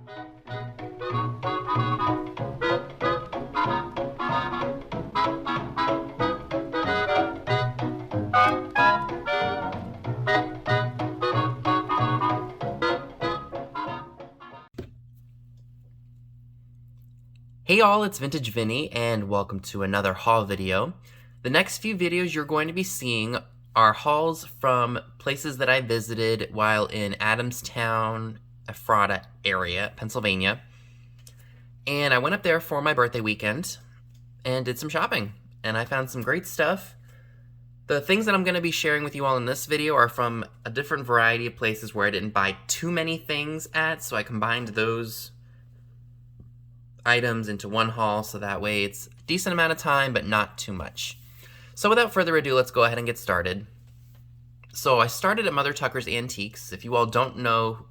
Hey y'all, it's Vintage Vinny, and welcome to another haul video. The next few videos you're going to be seeing are hauls from places that I visited while in Adamstown, Ephrata area, Pennsylvania. And I went up there for my birthday weekend and did some shopping, and I found some great stuff. The things that I'm going to be sharing with you all in this video are from a different variety of places where I didn't buy too many things at, so I combined those items into one haul, so that way it's a decent amount of time, but not too much. So without further ado, let's go ahead and get started. So I started at Mother Tucker's Antiques. If you all don't know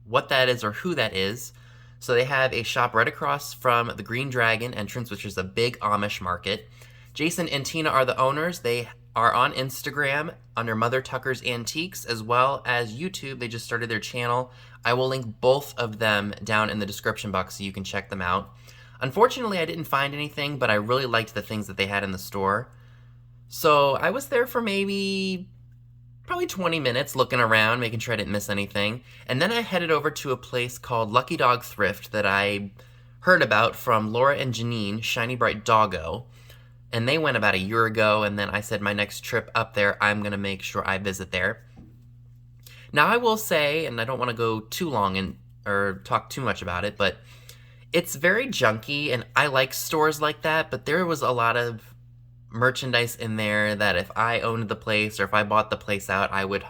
what that is or who that is, so they have a shop right across from the Green Dragon entrance, which is a big Amish market. Jason and Tina are the owners. They are on Instagram under Mother Tucker's Antiques, as well as YouTube. They just started their channel. I will link both of them down in the description box so you can check them out. Unfortunately, I didn't find anything, but I really liked the things that they had in the store. So I was there for probably 20 minutes looking around, making sure I didn't miss anything. And then I headed over to a place called Lucky Dog Thrift that I heard about from Laura and Janine, Shiny Bright Doggo. And they went about a year ago, and then I said my next trip up there, I'm going to make sure I visit there. Now I will say, and I don't want to go too long or talk too much about it, but it's very junky, and I like stores like that, but there was a lot of merchandise in there that if I owned the place or if I bought the place out, I would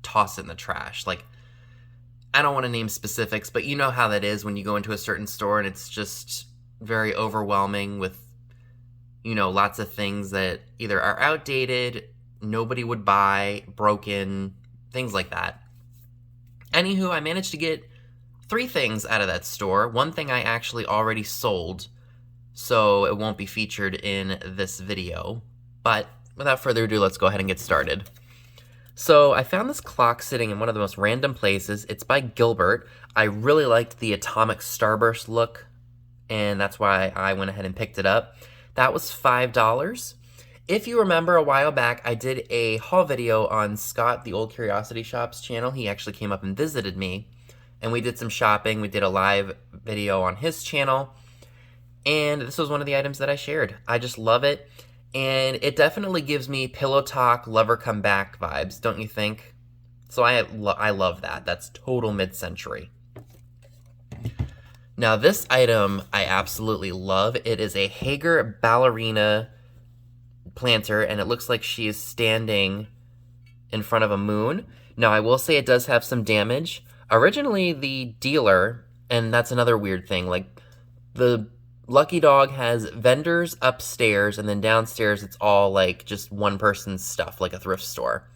toss it in the trash. Like, I don't want to name specifics, but you know how that is when you go into a certain store and it's just very overwhelming with, you know, lots of things that either are outdated, nobody would buy, broken, things like that. Anywho, I managed to get 3 things out of that store. One thing I actually already sold, so it won't be featured in this video. But without further ado, let's go ahead and get started. So I found this clock sitting in one of the most random places. It's by Gilbert. I really liked the atomic starburst look, and that's why I went ahead and picked it up. That was $5. If you remember a while back, I did a haul video on Scott, the Old Curiosity Shop's channel. He actually came up and visited me, and we did some shopping. We did a live video on his channel, and this was one of the items that I shared. I just love it, and it definitely gives me Pillow Talk, Lover Come Back vibes, don't you think? So I love that. That's total mid-century. Now this item I absolutely love. It is a Hager ballerina planter, and it looks like she is standing in front of a moon. Now I will say it does have some damage. Originally the dealer, and that's another weird thing, like the Lucky Dog has vendors upstairs, and then downstairs it's all like just one person's stuff, like a thrift store.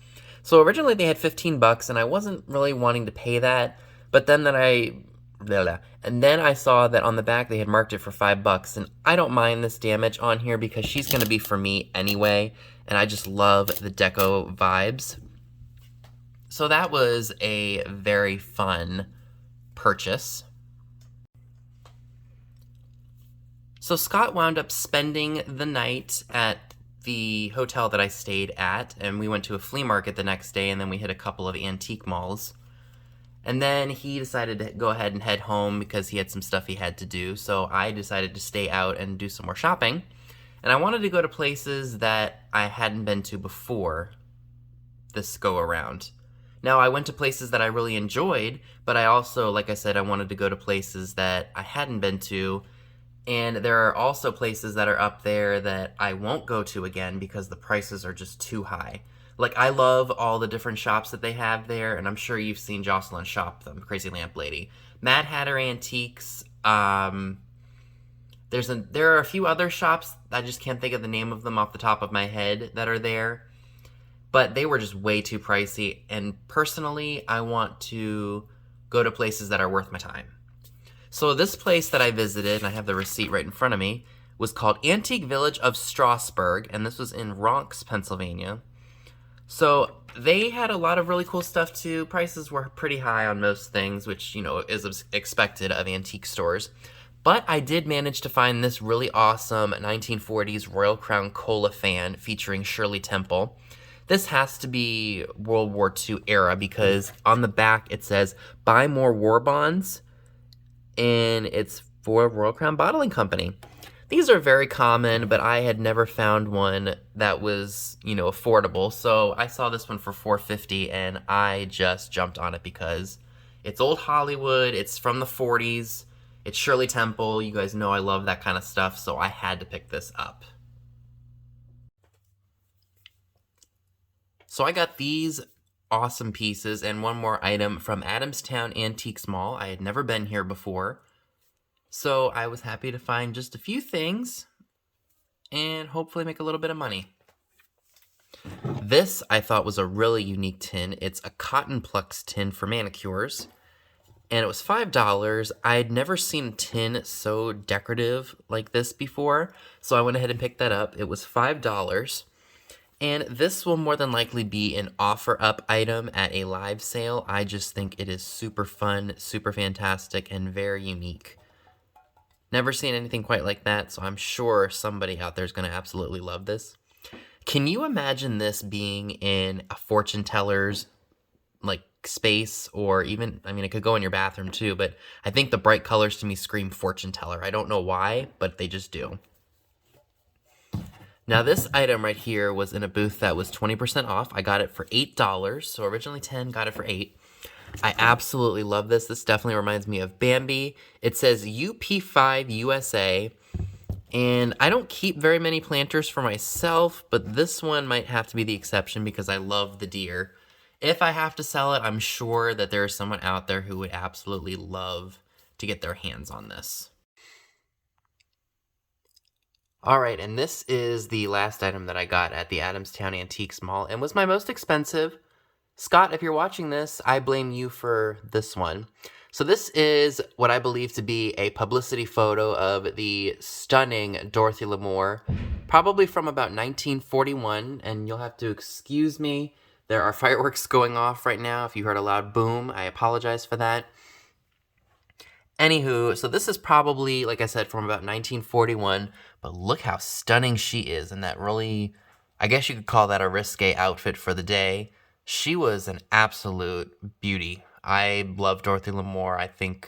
So originally they had 15 bucks, and I wasn't really wanting to pay that, but then I saw that on the back they had marked it for $5, and I don't mind this damage on here because she's going to be for me anyway, and I just love the deco vibes. So that was a very fun purchase. So Scott wound up spending the night at the hotel that I stayed at, and we went to a flea market the next day, and then we hit a couple of antique malls. And then he decided to go ahead and head home because he had some stuff he had to do, so I decided to stay out and do some more shopping. And I wanted to go to places that I hadn't been to before this go-around. Now, I went to places that I really enjoyed, but I also, like I said, I wanted to go to places that I hadn't been to, and there are also places that are up there that I won't go to again because the prices are just too high. Like, I love all the different shops that they have there, and I'm sure you've seen Jocelyn shop them, Crazy Lamp Lady. Mad Hatter Antiques, there are a few other shops, I just can't think of the name of them off the top of my head that are there, but they were just way too pricey, and personally, I want to go to places that are worth my time. So this place that I visited, and I have the receipt right in front of me, was called Antique Village of Strasburg, and this was in Ronks, Pennsylvania. So they had a lot of really cool stuff too. Prices were pretty high on most things, which, you know, is expected of antique stores. But I did manage to find this really awesome 1940s Royal Crown Cola fan featuring Shirley Temple. This has to be World War II era because on the back it says, buy more war bonds, and it's for Royal Crown Bottling Company. These are very common, but I had never found one that was, you know, affordable. So I saw this one for $4.50 and I just jumped on it because it's old Hollywood, it's from the 40s, it's Shirley Temple. You guys know I love that kind of stuff, so I had to pick this up. So I got these awesome pieces and one more item from Adamstown Antiques Mall. I had never been here before. So I was happy to find just a few things and hopefully make a little bit of money. This I thought was a really unique tin. It's a cotton plucks tin for manicures, and it was $5. I had never seen a tin so decorative like this before, so I went ahead and picked that up. It was $5, and this will more than likely be an offer up item at a live sale. I just think it is super fun, super fantastic, and very unique. Never seen anything quite like that, so I'm sure somebody out there is going to absolutely love this. Can you imagine this being in a fortune teller's like space, or even, I mean, it could go in your bathroom too, but I think the bright colors to me scream fortune teller. I don't know why, but they just do. Now this item right here was in a booth that was 20% off. I got it for $8, so originally 10, got it for 8. I absolutely love this. This definitely reminds me of Bambi. It says UP5 USA, and I don't keep very many planters for myself, but this one might have to be the exception because I love the deer. If I have to sell it, I'm sure that there is someone out there who would absolutely love to get their hands on this. Alright, and this is the last item that I got at the Adamstown Antiques Mall, and was my most expensive. Scott, if you're watching this, I blame you for this one. So this is what I believe to be a publicity photo of the stunning Dorothy Lamore, probably from about 1941, and you'll have to excuse me. There are fireworks going off right now. If you heard a loud boom, I apologize for that. Anywho, so this is probably, like I said, from about 1941, but look how stunning she is in that really, I guess you could call that a risque outfit for the day. She was an absolute beauty. I love Dorothy Lamore. I think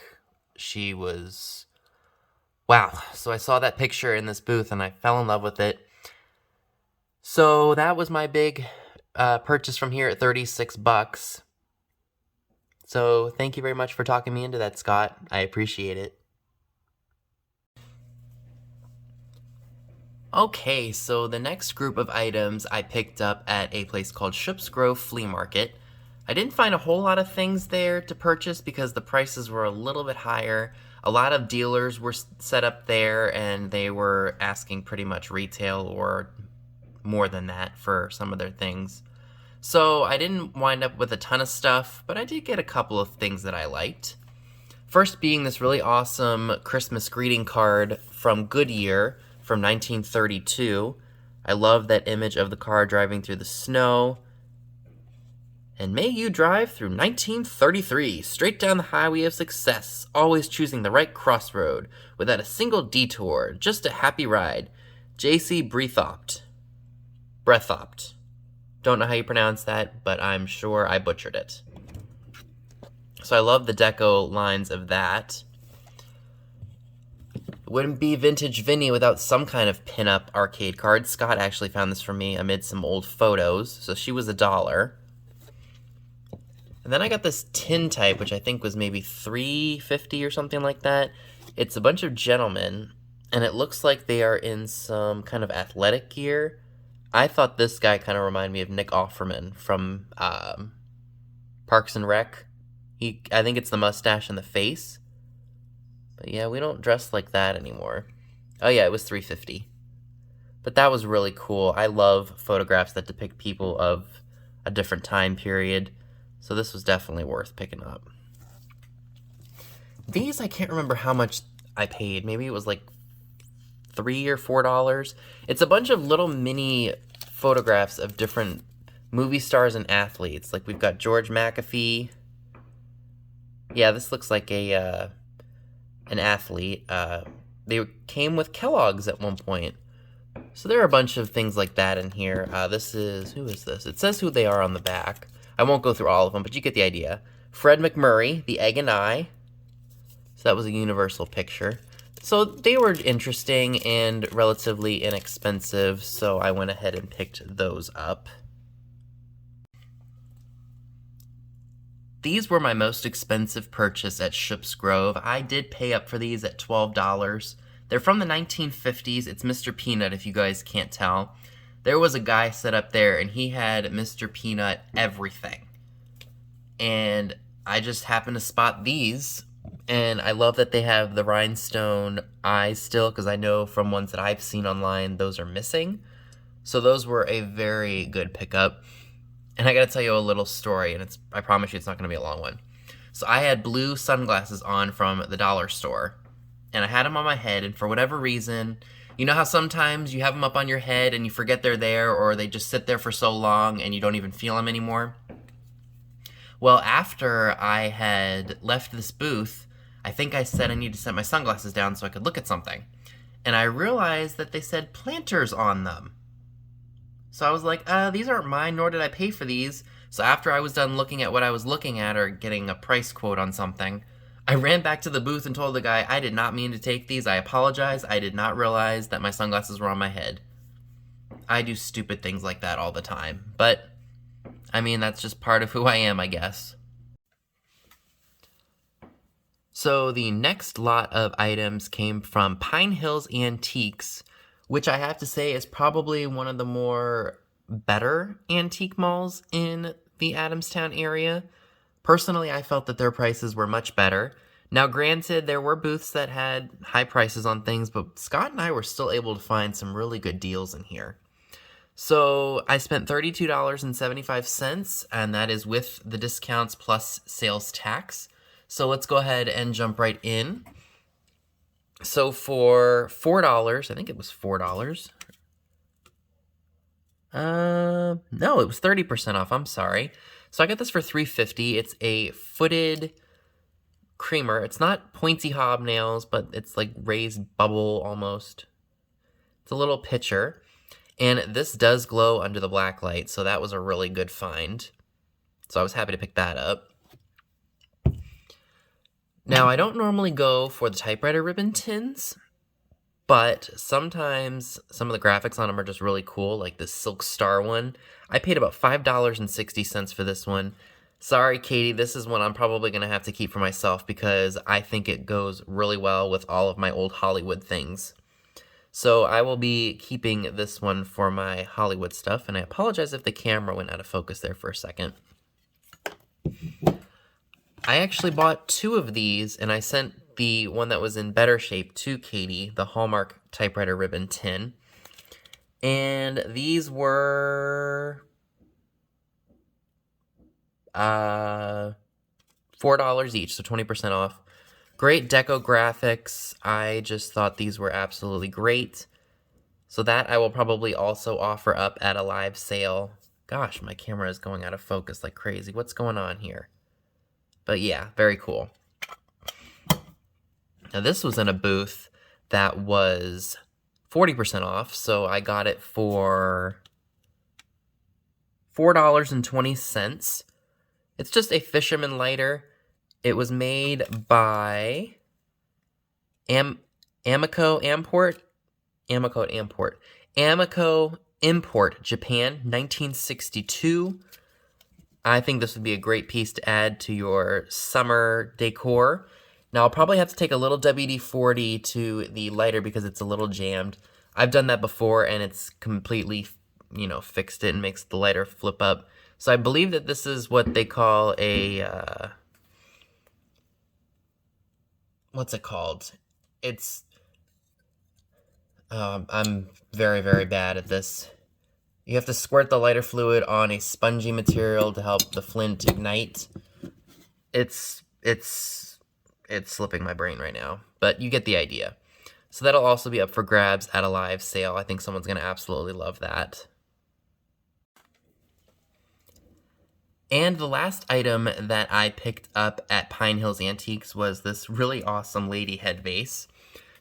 she was, wow. So I saw that picture in this booth and I fell in love with it. So that was my big purchase from here at $36. So thank you very much for talking me into that, Scott. I appreciate it. Okay, so the next group of items I picked up at a place called Ship's Grove Flea Market. I didn't find a whole lot of things there to purchase because the prices were a little bit higher. A lot of dealers were set up there and they were asking pretty much retail or more than that for some of their things. So I didn't wind up with a ton of stuff, but I did get a couple of things that I liked. First being this really awesome Christmas greeting card from Goodyear from 1932. I love that image of the car driving through the snow. And may you drive through 1933, straight down the highway of success, always choosing the right crossroad, without a single detour, just a happy ride. J.C. Breathopt. Breathopt. Don't know how you pronounce that, but I'm sure I butchered it. So I love the deco lines of that. Wouldn't be Vintage Vinny without some kind of pin-up arcade card. Scott actually found this for me amid some old photos, so she was $1. And then I got this tin type, which I think was maybe $3.50 or something like that. It's a bunch of gentlemen, and it looks like they are in some kind of athletic gear. I thought this guy kind of reminded me of Nick Offerman from Parks and Rec. I think it's the mustache and the face. But yeah, we don't dress like that anymore. Oh yeah, it was $3.50. But that was really cool. I love photographs that depict people of a different time period. So this was definitely worth picking up. These, I can't remember how much I paid. Maybe it was like $3 or $4. It's a bunch of little mini photographs of different movie stars and athletes. Like we've got George McAfee. Yeah, this looks like an athlete. They came with Kellogg's at one point. So there are a bunch of things like that in here. Who is this? It says who they are on the back. I won't go through all of them, but you get the idea. Fred McMurray, The Egg and I. So that was a Universal picture. So they were interesting and relatively inexpensive, so I went ahead and picked those up. These were my most expensive purchase at Ship's Grove. I did pay up for these at $12. They're from the 1950s. It's Mr. Peanut, if you guys can't tell. There was a guy set up there, and he had Mr. Peanut everything. And I just happened to spot these, and I love that they have the rhinestone eyes still, because I know from ones that I've seen online, those are missing. So those were a very good pickup. And I gotta tell you a little story, and I promise you it's not gonna be a long one. So I had blue sunglasses on from the dollar store, and I had them on my head, and for whatever reason, you know how sometimes you have them up on your head and you forget they're there, or they just sit there for so long and you don't even feel them anymore? Well, after I had left this booth, I think I said I need to set my sunglasses down so I could look at something. And I realized that they said planters on them. So I was like, these aren't mine, nor did I pay for these. So after I was done looking at what I was looking at, or getting a price quote on something, I ran back to the booth and told the guy, I did not mean to take these. I apologize. I did not realize that my sunglasses were on my head. I do stupid things like that all the time. But, I mean, that's just part of who I am, I guess. So the next lot of items came from Pine Hills Antiques, which I have to say is probably one of the more better antique malls in the Adamstown area. Personally, I felt that their prices were much better. Now, granted, there were booths that had high prices on things, but Scott and I were still able to find some really good deals in here. So I spent $32.75, and that is with the discounts plus sales tax. So let's go ahead and jump right in. So for $4, I think it was $4. No, it was 30% off. I'm sorry. So I got this for $3.50. It's a footed creamer. It's not pointy hobnails, but it's like raised bubble almost. It's a little pitcher. And this does glow under the black light, so that was a really good find. So I was happy to pick that up. Now, I don't normally go for the typewriter ribbon tins, but sometimes some of the graphics on them are just really cool, like this Silk Star one. I paid about $5.60 for this one. Sorry, Katie, this is one I'm probably going to have to keep for myself because I think it goes really well with all of my old Hollywood things. So I will be keeping this one for my Hollywood stuff, and I apologize if the camera went out of focus there for a second. I actually bought 2 of these, and I sent the one that was in better shape to Katie, the Hallmark typewriter ribbon tin. And these were $4 each, so 20% off. Great deco graphics. I just thought these were absolutely great. So that I will probably also offer up at a live sale. Gosh, my camera is going out of focus like crazy. What's going on here? But yeah, very cool. Now this was in a booth that was 40% off, so I got it for $4.20. It's just a fisherman lighter. It was made by Amico Import, Japan, 1962. I think this would be a great piece to add to your summer decor. Now, I'll probably have to take a little WD-40 to the lighter because it's a little jammed. I've done that before, and it's completely, fixed it and makes the lighter flip up. So I believe that this is what they call a, what's it called? I'm very, very bad at this. You have to squirt the lighter fluid on a spongy material to help the flint ignite. It's slipping my brain right now, but you get the idea. So that'll also be up for grabs at a live sale. I think someone's going to absolutely love that. And the last item that I picked up at Pine Hills Antiques was this really awesome lady head vase.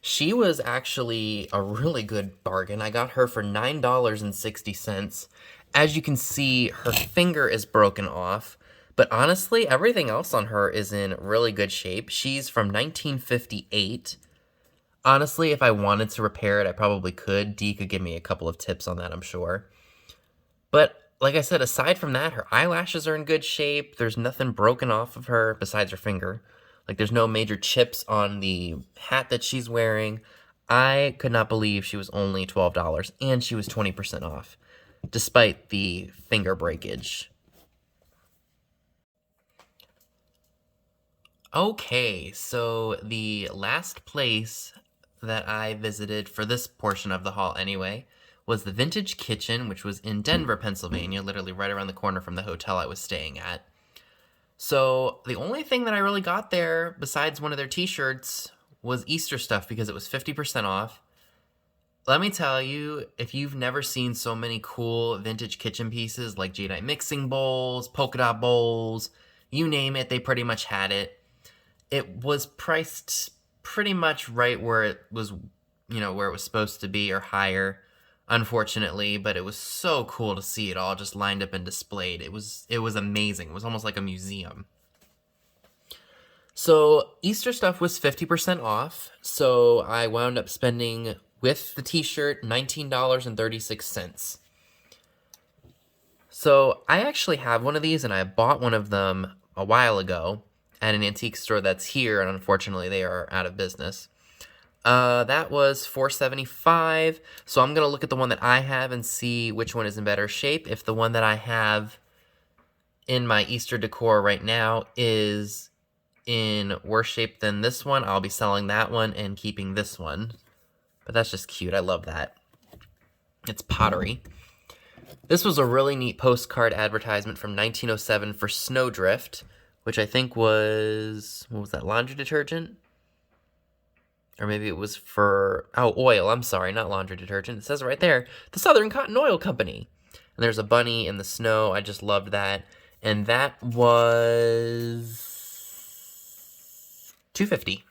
She was actually a really good bargain. I got her for $9.60. As you can see, her finger is broken off, but honestly, everything else on her is in really good shape. She's from 1958. Honestly, if I wanted to repair it, I probably could. Dee could give me a couple of tips on that, I'm sure. But like I said, aside from that, her eyelashes are in good shape. There's nothing broken off of her besides her finger. Like, there's no major chips on the hat that she's wearing. I could not believe she was only $12 and she was 20% off, despite the finger breakage. Okay, so the last place that I visited for this portion of the haul anyway was the Vintage Kitchen, which was in Denver, Pennsylvania, literally right around the corner from the hotel I was staying at. So the only thing that I really got there, besides one of their t-shirts, was Easter stuff because it was 50% off. Let me tell you, if you've never seen so many cool vintage kitchen pieces like jadeite mixing bowls, polka dot bowls, you name it, they pretty much had it. It was priced pretty much right where it was, where it was supposed to be or higher, unfortunately, but it was so cool to see it all just lined up and displayed. It was amazing. It was almost like a museum. So Easter stuff was 50% off, so I wound up spending, with the t-shirt, $19.36. So I actually have one of these, and I bought one of them a while ago at an antique store that's here, and unfortunately they are out of business. That was $4.75, so I'm going to look at the one that I have and see which one is in better shape. If the one that I have in my Easter decor right now is in worse shape than this one, I'll be selling that one and keeping this one. But that's just cute. I love that. It's pottery. This was a really neat postcard advertisement from 1907 for Snowdrift, which I think was, what was that, laundry detergent? Or maybe it was for, oil, I'm sorry, not laundry detergent. It says it right there, the Southern Cotton Oil Company. And there's a bunny in the snow. I just loved that. And that was $2.50.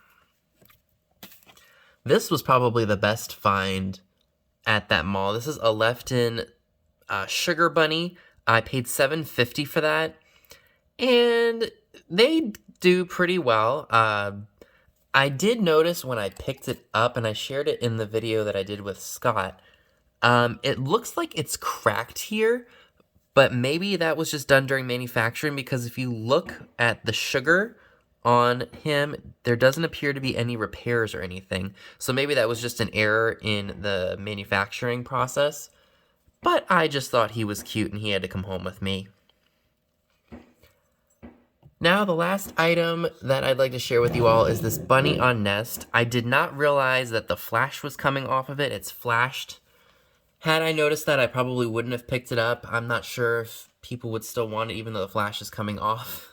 This was probably the best find at that mall. This is a Lefton Sugar Bunny. I paid $7.50 for that. And they do pretty well. I did notice when I picked it up, and I shared it in the video that I did with Scott, it looks like it's cracked here, but maybe that was just done during manufacturing, because if you look at the sugar on him, there doesn't appear to be any repairs or anything. So maybe that was just an error in the manufacturing process, but I just thought he was cute and he had to come home with me. Now, the last item that I'd like to share with you all is this bunny on nest. I did not realize that the flash was coming off of it. It's flashed. Had I noticed that, I probably wouldn't have picked it up. I'm not sure if people would still want it even though the flash is coming off.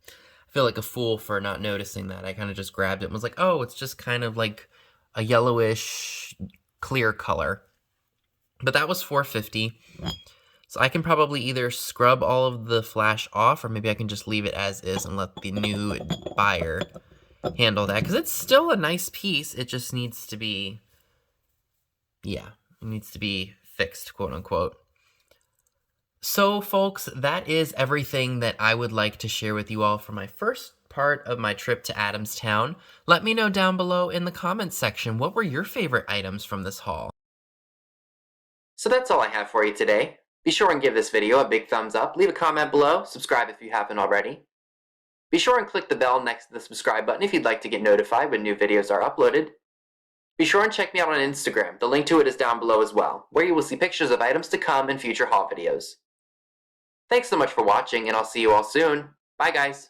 I feel like a fool for not noticing that. I kind of just grabbed it and was like, oh, it's just kind of like a yellowish clear color. But that was $4.50. So I can probably either scrub all of the flash off, or maybe I can just leave it as is and let the new buyer handle that. Because it's still a nice piece. It just needs to be, it needs to be fixed, quote unquote. So, folks, that is everything that I would like to share with you all for my first part of my trip to Adamstown. Let me know down below in the comments section, what were your favorite items from this haul? So that's all I have for you today. Be sure and give this video a big thumbs up, leave a comment below, subscribe if you haven't already. Be sure and click the bell next to the subscribe button if you'd like to get notified when new videos are uploaded. Be sure and check me out on Instagram, the link to it is down below as well, where you will see pictures of items to come in future haul videos. Thanks so much for watching, and I'll see you all soon. Bye guys!